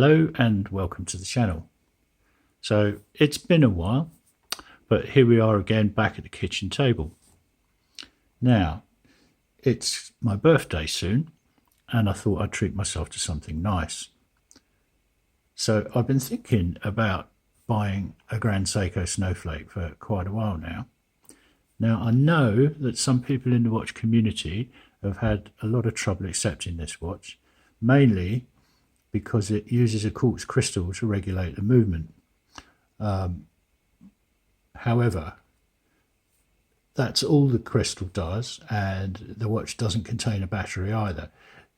Hello and welcome to the channel. So it's been a while, but here we are again back at the kitchen table. Now it's my birthday soon and I thought I'd treat myself to something nice. So I've been thinking about buying a Grand Seiko Snowflake for quite a while now. Now I know that some people in the watch community have had a lot of trouble accepting this watch, mainly because it uses a quartz crystal to regulate the movement. However, that's all the crystal does, and the watch doesn't contain a battery either.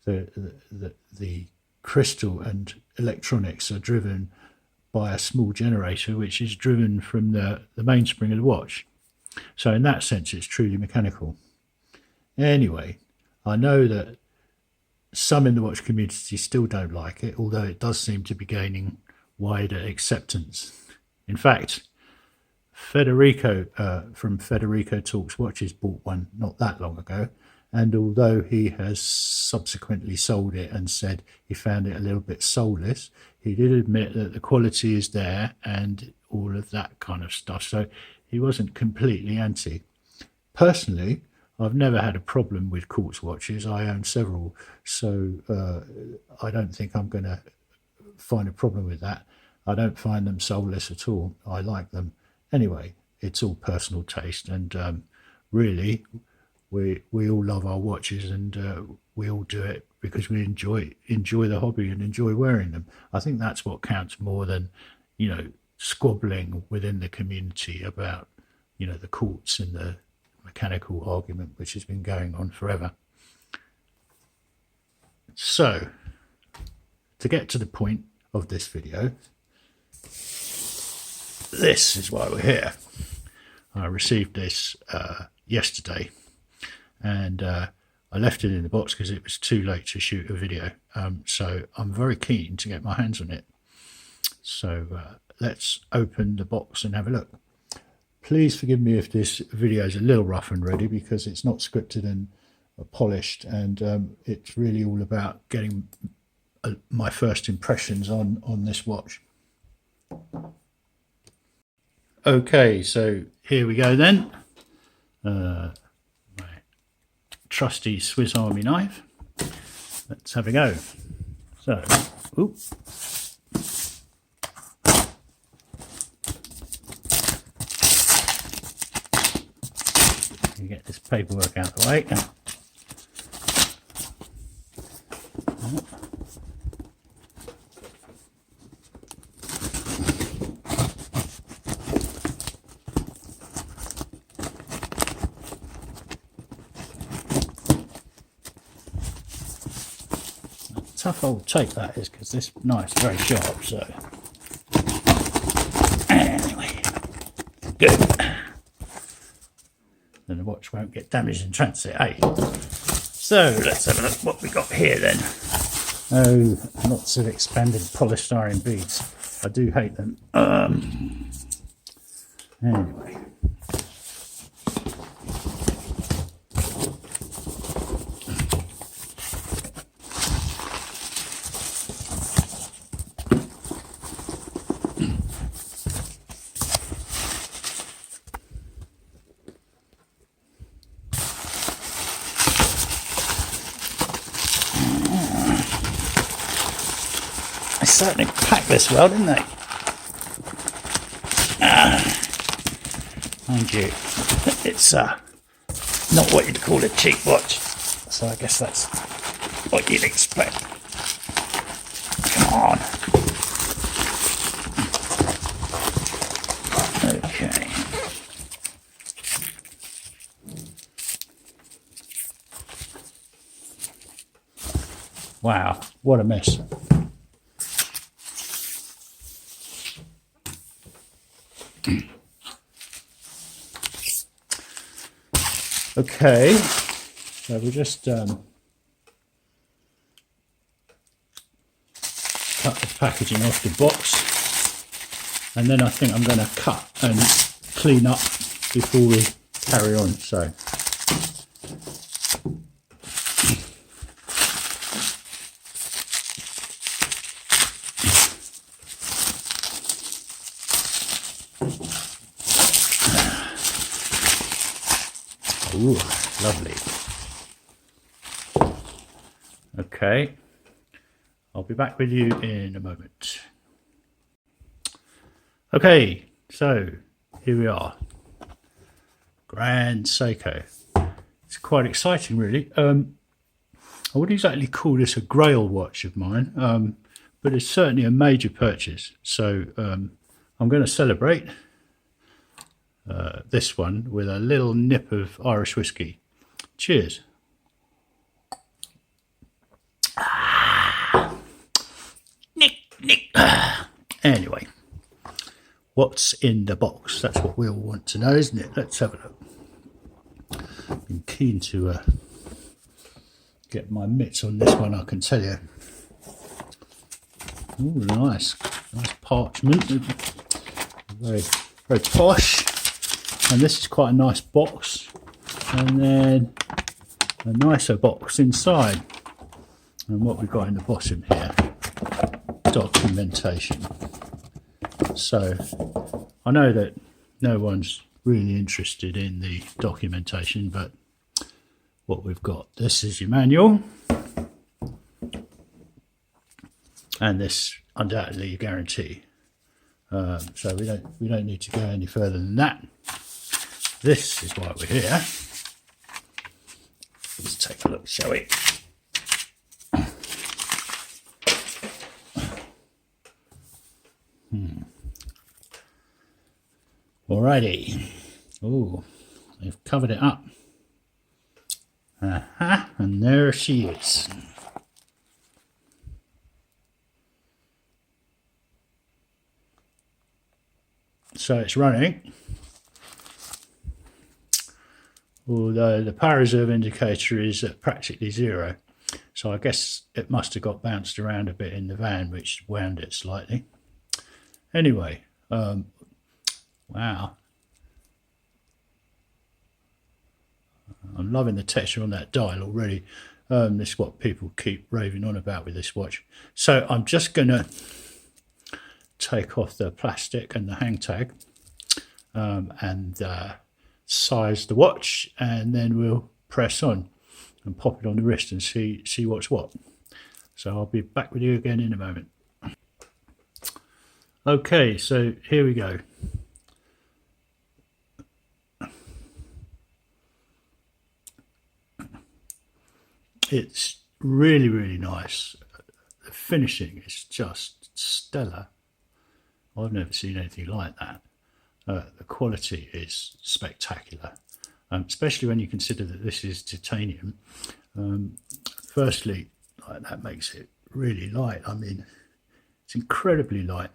The crystal and electronics are driven by a small generator which is driven from the mainspring of the watch. So in that sense it's truly mechanical. Anyway, I know that some in the watch community still don't like it, although it does seem to be gaining wider acceptance. In fact, Federico from Federico Talks Watches bought one not that long ago, and although he has subsequently sold it and said he found it a little bit soulless, he did admit that the quality is there and all of that kind of stuff, so he wasn't completely anti. Personally, I've never had a problem with quartz watches. I own several, so I don't think I'm going to find a problem with that. I don't find them soulless at all. I like them. Anyway, it's all personal taste, and really, we all love our watches, and we all do it because we enjoy the hobby and enjoy wearing them. I think that's what counts more than, squabbling within the community about, the quartz and the mechanical argument which has been going on forever. So, to get to the point of this video, this is why we're here. I received this yesterday, and I left it in the box because it was too late to shoot a video, so I'm very keen to get my hands on it. So let's open the box and have a look. Please forgive me if this video is a little rough and ready, because it's not scripted and polished, and it's really all about getting my first impressions on this watch. Okay, so here we go then. My trusty Swiss Army knife. Let's have a go. So, ooh. Get this paperwork out of the way. Tough old tape that is, because this knife's very sharp. So anyway, good. Then the watch won't get damaged in transit, eh? So let's have a look what we got here then. Oh, lots of expanded polystyrene beads. I do hate them. Anyway. They certainly packed this well, didn't they? Mind you, it's not what you'd call a cheap watch, so I guess that's what you'd expect. Come on. Okay. Wow, what a mess. Okay, so we'll just cut the packaging off the box, and then I think I'm going to cut and clean up before we carry on. So Ooh, lovely. Okay, I'll be back with you in a moment. Okay, so here we are. Grand Seiko. It's quite exciting, really. I wouldn't exactly call this a grail watch of mine, but it's certainly a major purchase. So I'm going to celebrate this one with a little nip of Irish whiskey. Cheers. Nick. Anyway, what's in the box? That's what we all want to know, isn't it? Let's have a look. Been keen to get my mitts on this one, I can tell you. Oh, nice parchment, very posh. And this is quite a nice box, and then a nicer box inside. And what we've got in the bottom here, documentation. So I know that no one's really interested in the documentation, but what we've got, this is your manual, and this undoubtedly your guarantee. So we don't need to go any further than that. This is why we're here. Let's take a look, shall we? Alrighty. Oh, they've covered it up. And there she is. So it's running, although the power reserve indicator is at practically 0. So I guess it must have got bounced around a bit in the van, which wound it slightly. Anyway, wow. I'm loving the texture on that dial already. This is what people keep raving on about with this watch. So I'm just going to take off the plastic and the hang tag and size the watch, and then we'll press on and pop it on the wrist and see what's what. So I'll be back with you again in a moment. Okay, so here we go. It's really nice. The finishing is just stellar. I've never seen anything like that. The quality is spectacular, especially when you consider that this is titanium. Firstly, that makes it really light. I mean, it's incredibly light.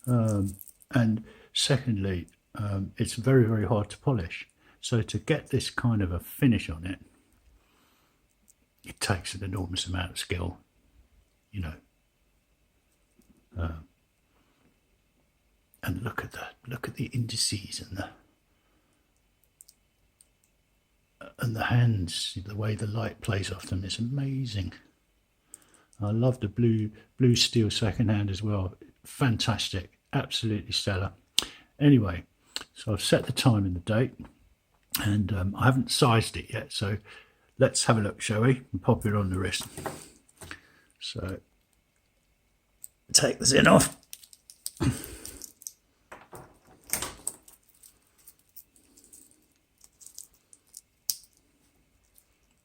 And secondly, it's very hard to polish. So to get this kind of a finish on it, it takes an enormous amount of skill, you know. And look at the indices and the hands, the way the light plays off them is amazing. I love the blue steel second hand as well. Fantastic, absolutely stellar. Anyway, so I've set the time and the date, and I haven't sized it yet, so let's have a look, shall we? And pop it on the wrist. So take the zin off.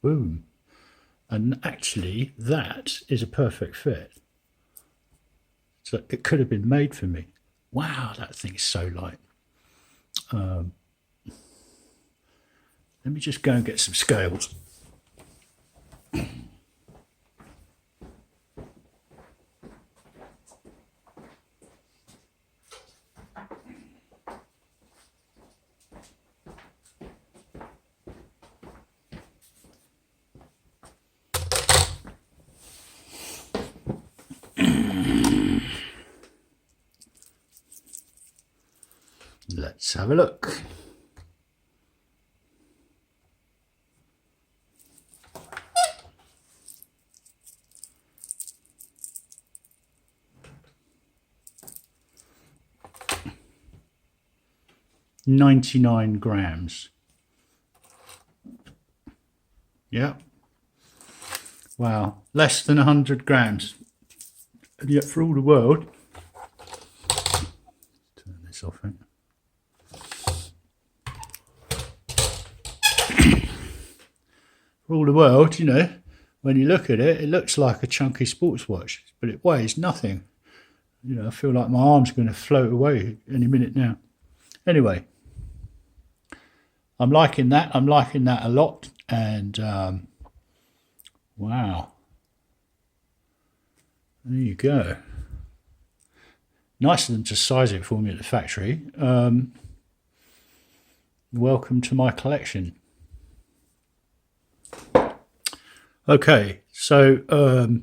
Boom. And actually that is a perfect fit. So it could have been made for me. Wow, that thing's so light. Let me just go and get some scales. Let's have a look. .99 grams. Yeah. Wow. Less than 100 grams. And yet for all the world, turn this off. For all the world, you know, when you look at it, it looks like a chunky sports watch, but it weighs nothing. You know, I feel like my arm's going to float away any minute now. Anyway, I'm liking that. I'm liking that a lot. And wow. There you go. Nice of them to size it for me at the factory. Welcome to my collection. Okay, so I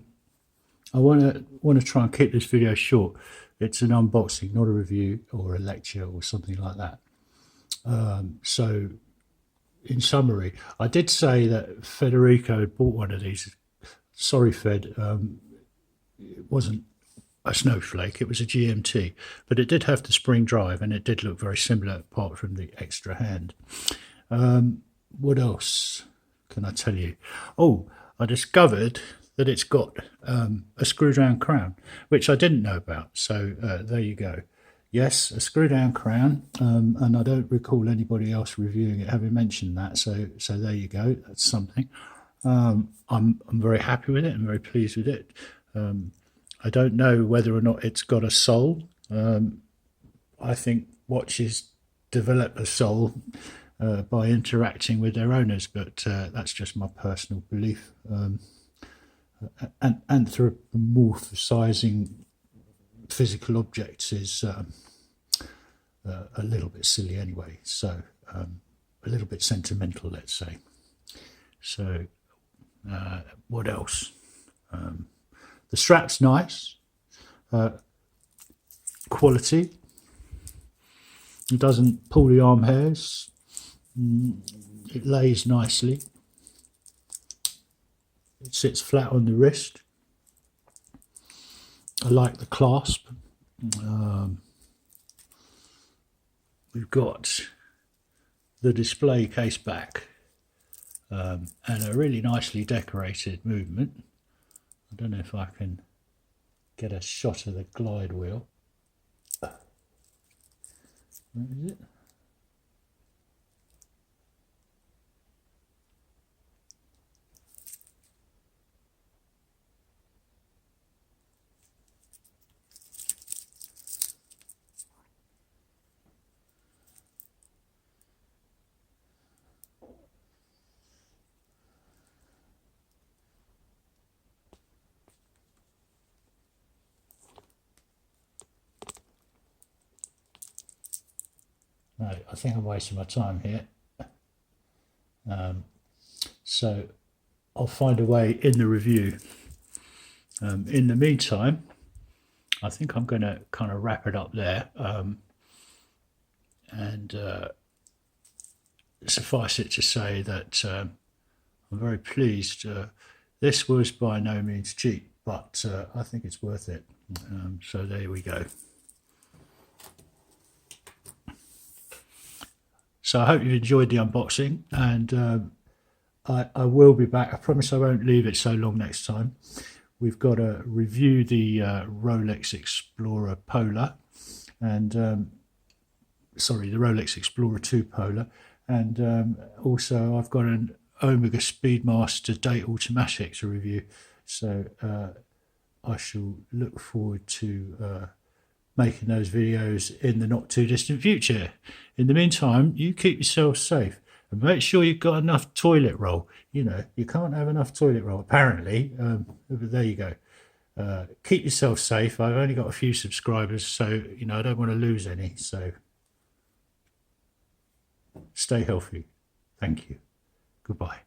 want to try and keep this video short. It's an unboxing, not a review or a lecture or something like that. So, in summary, I did say that Federico had bought one of these. Sorry, Fed, it wasn't a Snowflake, it was a GMT, but it did have the spring drive and it did look very similar apart from the extra hand. What else can I tell you? Oh, I discovered that it's got a screw down crown, which I didn't know about. So there you go. Yes, a screw down crown, and I don't recall anybody else reviewing it having mentioned that. So there you go. That's something. I'm very happy with it. I'm very pleased with it. I don't know whether or not it's got a soul. I think watches develop a soul by interacting with their owners, but that's just my personal belief. And anthropomorphizing physical objects is a little bit silly anyway, so a little bit sentimental, let's say. So what else? The strap's nice, quality. It doesn't pull the arm hairs. It lays nicely. It sits flat on the wrist. I like the clasp. We've got the display case back and a really nicely decorated movement. I don't know if I can get a shot of the glide wheel. Where is it? No, I think I'm wasting my time here. So I'll find a way in the review. In the meantime, I think I'm going to kind of wrap it up there. And suffice it to say that I'm very pleased. This was by no means cheap, but I think it's worth it. So there we go. So I hope you've enjoyed the unboxing, and I will be back. I promise I won't leave it so long next time. We've got to review the Rolex Explorer Polar, and sorry, the Rolex Explorer 2 Polar, and also I've got an Omega Speedmaster Date Automatic to review. So I shall look forward to making those videos in the not too distant future. In the meantime, you keep yourself safe and make sure you've got enough toilet roll. You know, you can't have enough toilet roll, apparently. But there you go. Keep yourself safe. I've only got a few subscribers, so, you know, I don't want to lose any. So stay healthy. Thank you. Goodbye.